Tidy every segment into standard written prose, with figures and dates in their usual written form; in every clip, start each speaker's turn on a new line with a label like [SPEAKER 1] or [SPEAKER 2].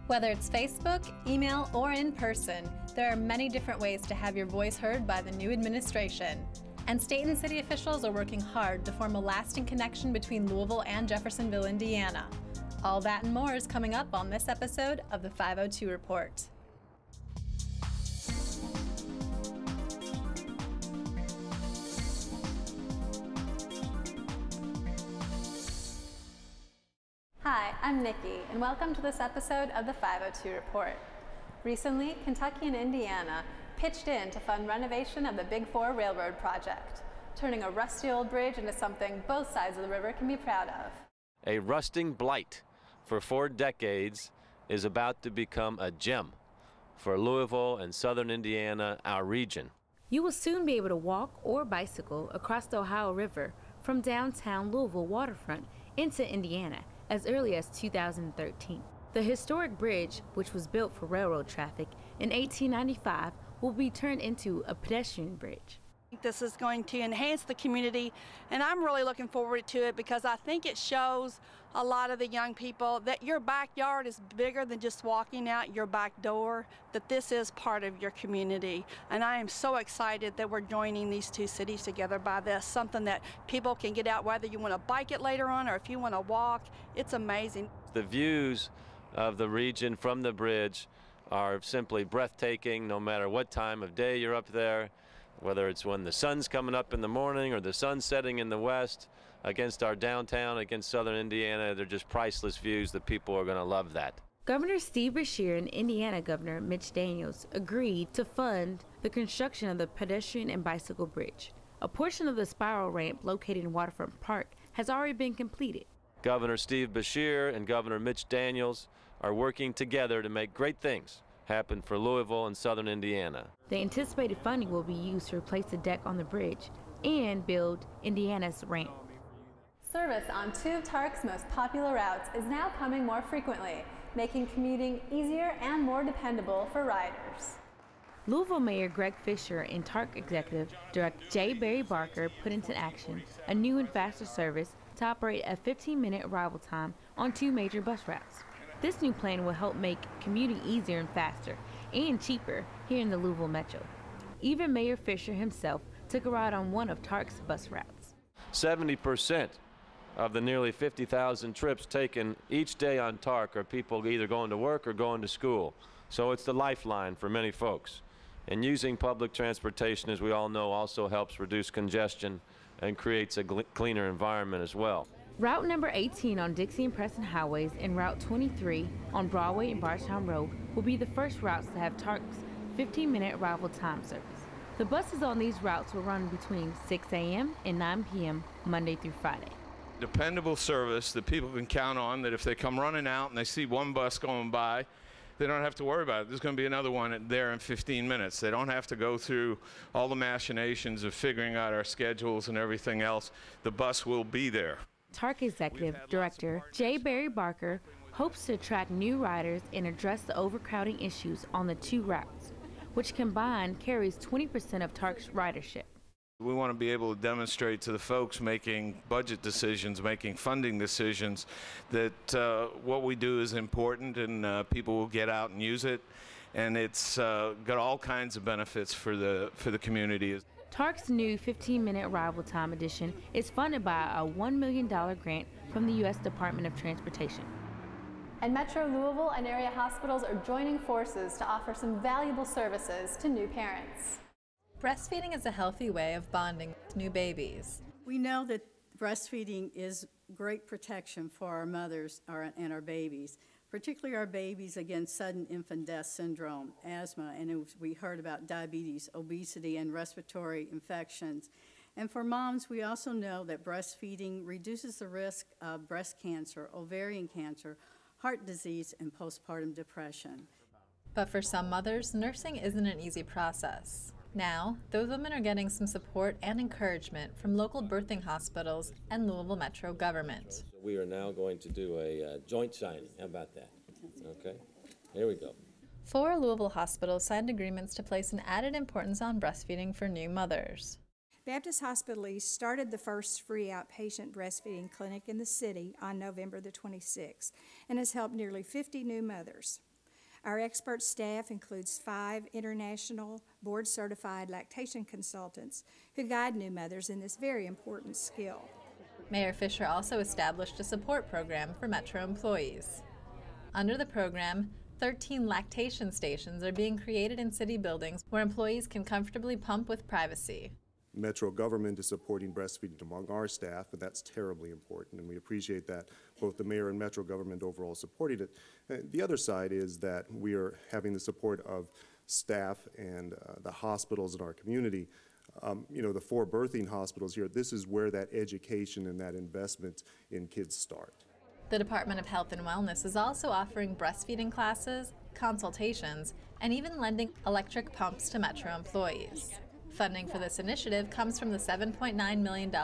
[SPEAKER 1] Whether it's Facebook, email, or in person, there are many different ways to have your voice heard by the new administration. And state and city officials are working hard to form a lasting connection between Louisville and Jeffersonville, Indiana. All that and more is coming up on this episode of the 502 Report. Hi, I'm Nikki, and welcome to this episode of the 502 Report. Recently, Kentucky and Indiana pitched in to fund renovation of the Big Four Railroad project, turning a rusty old bridge into something both sides of the river can be proud of.
[SPEAKER 2] A rusting blight for 4 decades is about to become a gem for Louisville and southern Indiana, our region.
[SPEAKER 3] You will soon be able to walk or bicycle across the Ohio River from downtown Louisville waterfront into Indiana as early as 2013. The historic bridge, which was built for railroad traffic in 1895, will be turned into a pedestrian bridge.
[SPEAKER 4] This is going to enhance the community, and I'm really looking forward to it because I think it shows a lot of the young people that your backyard is bigger than just walking out your back door, that this is part of your community. And I am so excited that we're joining these two cities together by this, something that people can get out, whether you want to bike it later on or if you want to walk. It's amazing.
[SPEAKER 2] The views of the region from the bridge are simply breathtaking no matter what time of day you're up there, whether it's when the sun's coming up in the morning or the sun's setting in the west against our downtown, against southern Indiana. They're just priceless views that people are going to love that.
[SPEAKER 3] Governor Steve Beshear and Indiana Governor Mitch Daniels agreed to fund the construction of the pedestrian and bicycle bridge. A portion of the spiral ramp located in Waterfront Park has already been completed.
[SPEAKER 2] Governor Steve Beshear and Governor Mitch Daniels are working together to make great things happen for Louisville and southern Indiana.
[SPEAKER 3] The anticipated funding will be used to replace the deck on the bridge and build Indiana's ramp.
[SPEAKER 1] Service on 2 of TARC's most popular routes is now coming more frequently, making commuting easier and more dependable for riders.
[SPEAKER 3] Louisville Mayor Greg Fisher and TARC Executive Director J. Barry Barker put into action a new and faster service to operate a 15-minute arrival time on 2 major bus routes. This new plan will help make commuting easier and faster and cheaper here in the Louisville Metro. Even Mayor Fisher himself took a ride on one of TARC's bus routes.
[SPEAKER 2] 70% of the nearly 50,000 trips taken each day on TARC are people either going to work or going to school. So it's the lifeline for many folks. And using public transportation, as we all know, also helps reduce congestion and creates a cleaner environment as well.
[SPEAKER 3] Route number 18 on Dixie and Preston Highways and Route 23 on Broadway and Bardstown Road will be the first routes to have TARC's 15-minute arrival time service. The buses on these routes will run between 6 a.m. and 9 p.m. Monday through Friday.
[SPEAKER 5] Dependable service that people can count on, that if they come running out and they see one bus going by, they don't have to worry about it. There's going to be another one there in 15 minutes. They don't have to go through all the machinations of figuring out our schedules and everything else. The bus will be there.
[SPEAKER 3] TARC Executive Director J. Barry Barker hopes to attract new riders and address the overcrowding issues on the 2 routes, which combined carries 20% of TARC's ridership.
[SPEAKER 5] We want to be able to demonstrate to the folks making budget decisions, making funding decisions, that what we do is important and people will get out and use it, and it's got all kinds of benefits for the community.
[SPEAKER 3] TARC's new 15-minute arrival time edition is funded by a $1 million grant from the U.S. Department of Transportation.
[SPEAKER 1] And Metro Louisville and area hospitals are joining forces to offer some valuable services to new parents. Breastfeeding is a healthy way of bonding with new babies.
[SPEAKER 6] We know that breastfeeding is great protection for our mothers and our babies, particularly our babies against sudden infant death syndrome, asthma, and we heard about diabetes, obesity, and respiratory infections. And for moms, we also know that breastfeeding reduces the risk of breast cancer, ovarian cancer, heart disease, and postpartum depression.
[SPEAKER 1] But for some mothers, nursing isn't an easy process. Now, those women are getting some support and encouragement from local birthing hospitals and Louisville Metro government.
[SPEAKER 2] We are now going to do a joint signing. How about that? Okay, here we go.
[SPEAKER 1] 4 Louisville hospitals signed agreements to place an added importance on breastfeeding for new mothers.
[SPEAKER 7] Baptist Hospital East started the first free outpatient breastfeeding clinic in the city on November the 26th and has helped nearly 50 new mothers. Our expert staff includes 5 international board-certified lactation consultants who guide new mothers in this very important skill.
[SPEAKER 1] Mayor Fisher also established a support program for Metro employees. Under the program, 13 lactation stations are being created in city buildings where employees can comfortably pump with privacy.
[SPEAKER 8] Metro government is supporting breastfeeding among our staff, and that's terribly important, and we appreciate that both the mayor and Metro government overall supported it. The other side is that we are having the support of staff and the hospitals in our community. You know, the 4 birthing hospitals here, this is where that education and that investment in kids start.
[SPEAKER 1] The Department of Health and Wellness is also offering breastfeeding classes, consultations, and even lending electric pumps to Metro employees. Funding for this initiative comes from the $7.9 million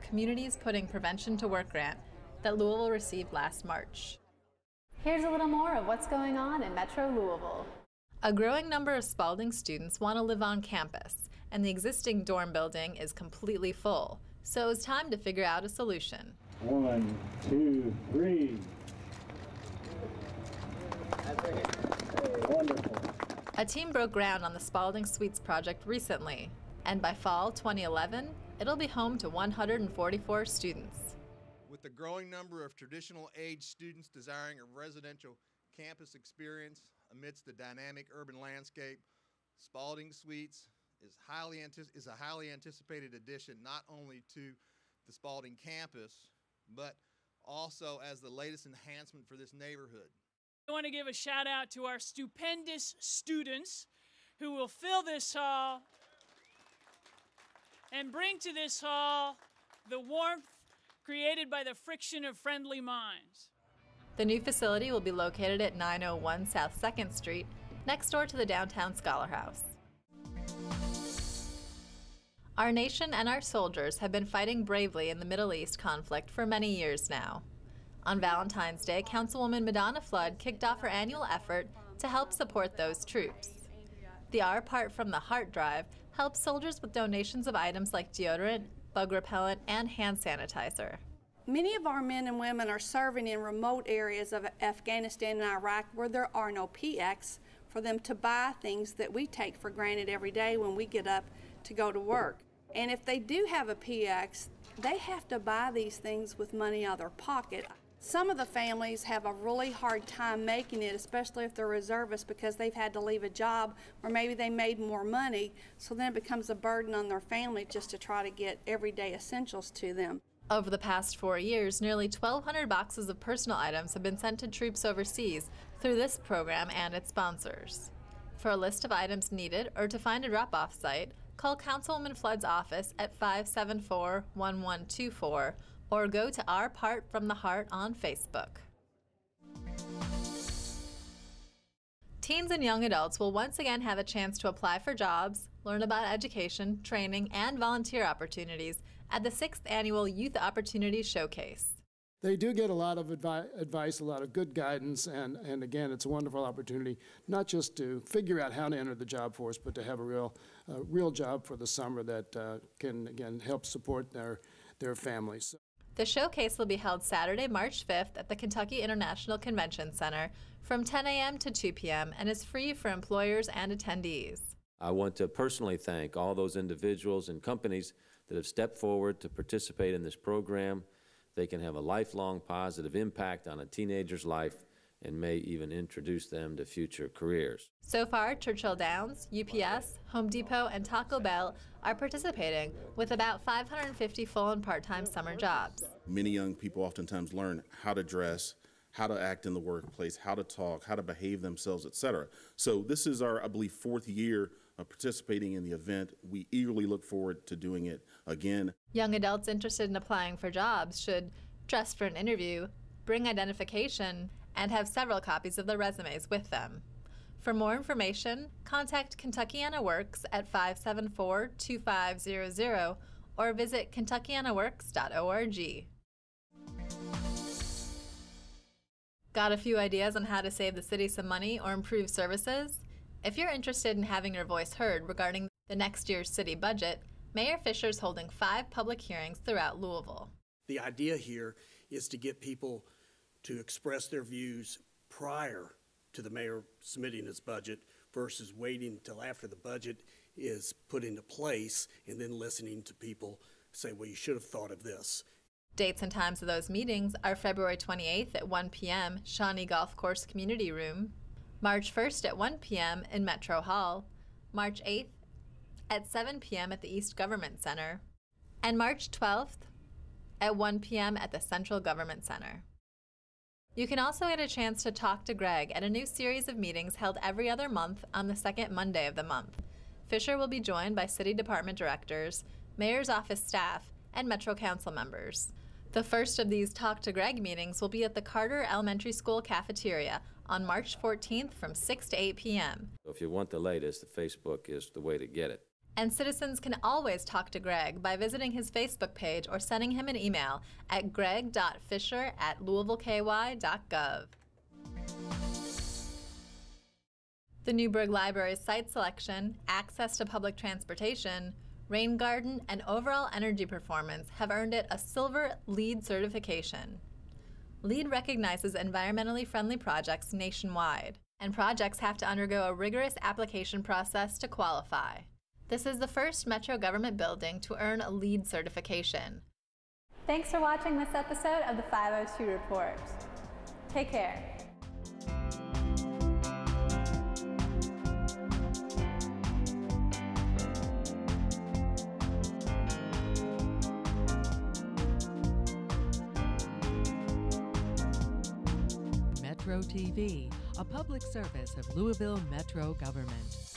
[SPEAKER 1] Communities Putting Prevention to Work grant that Louisville received last March. Here's a little more of what's going on in Metro Louisville. A growing number of Spalding students want to live on campus, and the existing dorm building is completely full, so it's time to figure out a solution.
[SPEAKER 9] 1, 2, 3. Wonderful.
[SPEAKER 1] A team broke ground on the Spalding Suites project recently, and by fall 2011, it'll be home to 144 students.
[SPEAKER 10] With the growing number of traditional age students desiring a residential campus experience amidst the dynamic urban landscape, Spalding Suites is a highly anticipated addition not only to the Spalding campus, but also as the latest enhancement for this neighborhood.
[SPEAKER 11] I want to give a shout out to our stupendous students who will fill this hall and bring to this hall the warmth created by the friction of friendly minds.
[SPEAKER 1] The new facility will be located at 901 South 2nd Street, next door to the downtown Scholar House. Our nation and our soldiers have been fighting bravely in the Middle East conflict for many years now. On Valentine's Day, Councilwoman Madonna Flood kicked off her annual effort to help support those troops. The Our Part from the Heart drive helps soldiers with donations of items like deodorant, bug repellent, and hand sanitizer.
[SPEAKER 4] Many of our men and women are serving in remote areas of Afghanistan and Iraq where there are no PX for them to buy things that we take for granted every day when we get up to go to work. And if they do have a PX, they have to buy these things with money out of their pocket. Some of the families have a really hard time making it, especially if they're reservists, because they've had to leave a job where maybe they made more money, so then it becomes a burden on their family just to try to get everyday essentials to them.
[SPEAKER 1] Over the past 4 years, nearly 1,200 boxes of personal items have been sent to troops overseas through this program and its sponsors. For a list of items needed or to find a drop-off site, call Councilwoman Flood's office at 574-1124 or go to Our Part from the Heart on Facebook. Teens and young adults will once again have a chance to apply for jobs, learn about education, training, and volunteer opportunities at the 6th Annual Youth Opportunities Showcase.
[SPEAKER 12] They do get a lot of advice, a lot of good guidance, and again, it's a wonderful opportunity, not just to figure out how to enter the job force, but to have a real job for the summer that can, again, help support their families.
[SPEAKER 1] The showcase will be held Saturday, March 5th at the Kentucky International Convention Center from 10 a.m. to 2 p.m. and is free for employers and attendees.
[SPEAKER 2] I want to personally thank all those individuals and companies that have stepped forward to participate in this program. They can have a lifelong positive impact on a teenager's life and may even introduce them to future careers.
[SPEAKER 1] So far, Churchill Downs, UPS, Home Depot, and Taco Bell are participating with about 550 full and part-time summer jobs.
[SPEAKER 13] Many young people oftentimes learn how to dress, how to act in the workplace, how to talk, how to behave themselves, etc. So this is our, I believe, 4th year of participating in the event. We eagerly look forward to doing it again.
[SPEAKER 1] Young adults interested in applying for jobs should dress for an interview, bring identification, and have several copies of their resumes with them. For more information, contact Kentuckiana Works at 574-2500 or visit kentuckianaworks.org. Got a few ideas on how to save the city some money or improve services? If you're interested in having your voice heard regarding the next year's city budget, Mayor Fisher is holding 5 public hearings throughout Louisville.
[SPEAKER 14] The idea here is to get people to express their views prior to the mayor submitting his budget versus waiting until after the budget is put into place and then listening to people say, well, you should have thought of this.
[SPEAKER 1] Dates and times of those meetings are February 28th at 1 p.m. Shawnee Golf Course Community Room, March 1st at 1 p.m. in Metro Hall, March 8th at 7 p.m. at the East Government Center, and March 12th at 1 p.m. at the Central Government Center. You can also get a chance to talk to Greg at a new series of meetings held every other month on the second Monday of the month. Fisher will be joined by city department directors, mayor's office staff, and Metro Council members. The first of these Talk to Greg meetings will be at the Carter Elementary School cafeteria on March 14th from 6 to 8 p.m.
[SPEAKER 2] If you want the latest, the Facebook is the way to get it.
[SPEAKER 1] And citizens can always talk to Greg by visiting his Facebook page or sending him an email at greg.fisher@louisvilleky.gov. The Newburgh Library's site selection, access to public transportation, rain garden, and overall energy performance have earned it a Silver LEED certification. LEED recognizes environmentally friendly projects nationwide, and projects have to undergo a rigorous application process to qualify. This is the first Metro government building to earn a LEED certification. Thanks for watching this episode of the 502 Report. Take care.
[SPEAKER 15] Metro TV, a public service of Louisville Metro government.